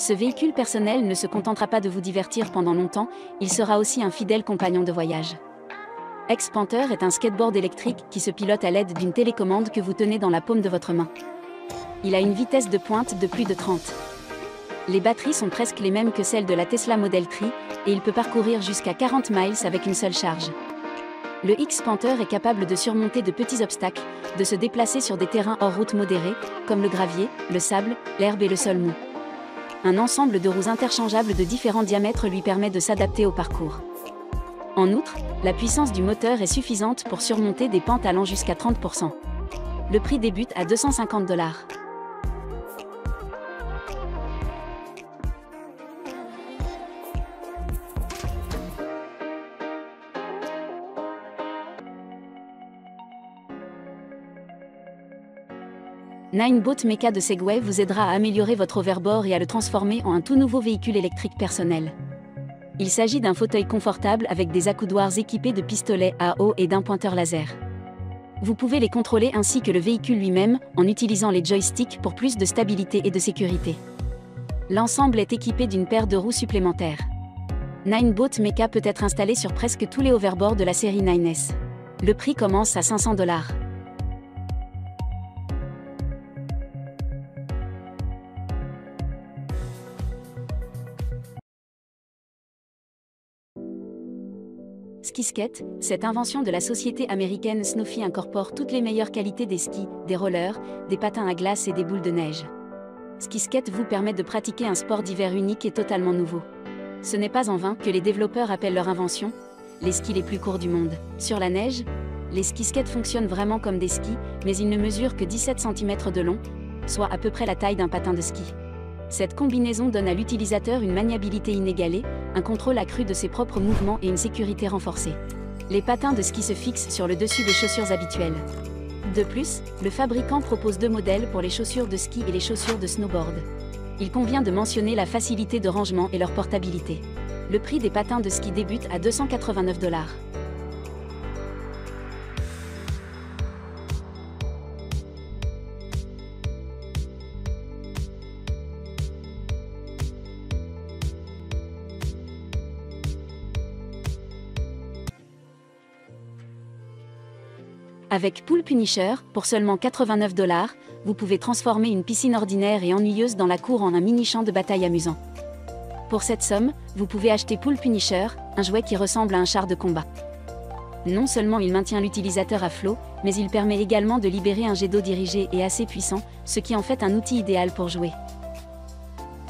Ce véhicule personnel ne se contentera pas de vous divertir pendant longtemps, il sera aussi un fidèle compagnon de voyage. X-Panther est un skateboard électrique qui se pilote à l'aide d'une télécommande que vous tenez dans la paume de votre main. Il a une vitesse de pointe de plus de 30. Les batteries sont presque les mêmes que celles de la Tesla Model 3, et il peut parcourir jusqu'à 40 miles avec une seule charge. Le X-Panther est capable de surmonter de petits obstacles, de se déplacer sur des terrains hors route modérés, comme le gravier, le sable, l'herbe et le sol mou. Un ensemble de roues interchangeables de différents diamètres lui permet de s'adapter au parcours. En outre, la puissance du moteur est suffisante pour surmonter des pentes allant jusqu'à 30%. Le prix débute à $250. Ninebot Mecha de Segway vous aidera à améliorer votre overboard et à le transformer en un tout nouveau véhicule électrique personnel. Il s'agit d'un fauteuil confortable avec des accoudoirs équipés de pistolets à eau et d'un pointeur laser. Vous pouvez les contrôler ainsi que le véhicule lui-même en utilisant les joysticks pour plus de stabilité et de sécurité. L'ensemble est équipé d'une paire de roues supplémentaires. Ninebot Mecha peut être installé sur presque tous les overboards de la série 9S. Le prix commence à $500. Skiskate, cette invention de la société américaine Snoofy incorpore toutes les meilleures qualités des skis, des rollers, des patins à glace et des boules de neige. Skiskate vous permet de pratiquer un sport d'hiver unique et totalement nouveau. Ce n'est pas en vain que les développeurs appellent leur invention les skis les plus courts du monde. Sur la neige, les skiskates fonctionnent vraiment comme des skis, mais ils ne mesurent que 17 cm de long, soit à peu près la taille d'un patin de ski. Cette combinaison donne à l'utilisateur une maniabilité inégalée, un contrôle accru de ses propres mouvements et une sécurité renforcée. Les patins de ski se fixent sur le dessus des chaussures habituelles. De plus, le fabricant propose 2 modèles pour les chaussures de ski et les chaussures de snowboard. Il convient de mentionner la facilité de rangement et leur portabilité. Le prix des patins de ski débute à $289. Avec Pool Punisher, pour seulement $89, vous pouvez transformer une piscine ordinaire et ennuyeuse dans la cour en un mini-champ de bataille amusant. Pour cette somme, vous pouvez acheter Pool Punisher, un jouet qui ressemble à un char de combat. Non seulement il maintient l'utilisateur à flot, mais il permet également de libérer un jet d'eau dirigé et assez puissant, ce qui en fait un outil idéal pour jouer.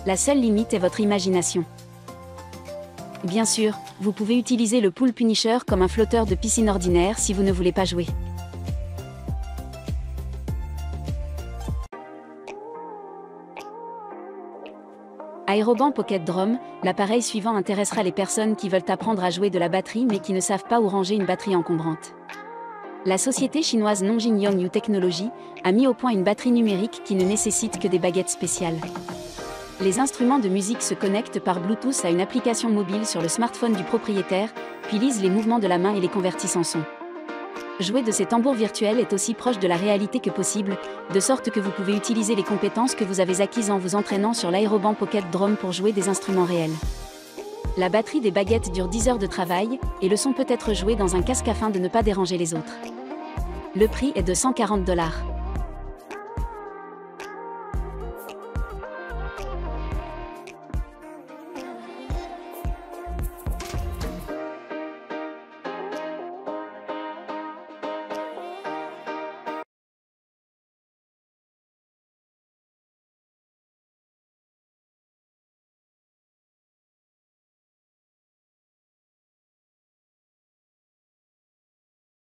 La seule limite est votre imagination. Bien sûr, vous pouvez utiliser le Pool Punisher comme un flotteur de piscine ordinaire si vous ne voulez pas jouer. Aeroband Pocket Drum, l'appareil suivant intéressera les personnes qui veulent apprendre à jouer de la batterie mais qui ne savent pas où ranger une batterie encombrante. La société chinoise Nongjing Yongyu Technology a mis au point une batterie numérique qui ne nécessite que des baguettes spéciales. Les instruments de musique se connectent par Bluetooth à une application mobile sur le smartphone du propriétaire, puis lisent les mouvements de la main et les convertissent en son. Jouer de ces tambours virtuels est aussi proche de la réalité que possible, de sorte que vous pouvez utiliser les compétences que vous avez acquises en vous entraînant sur l'Aeroband Pocket Drum pour jouer des instruments réels. La batterie des baguettes dure 10 heures de travail, et le son peut être joué dans un casque afin de ne pas déranger les autres. Le prix est de $140.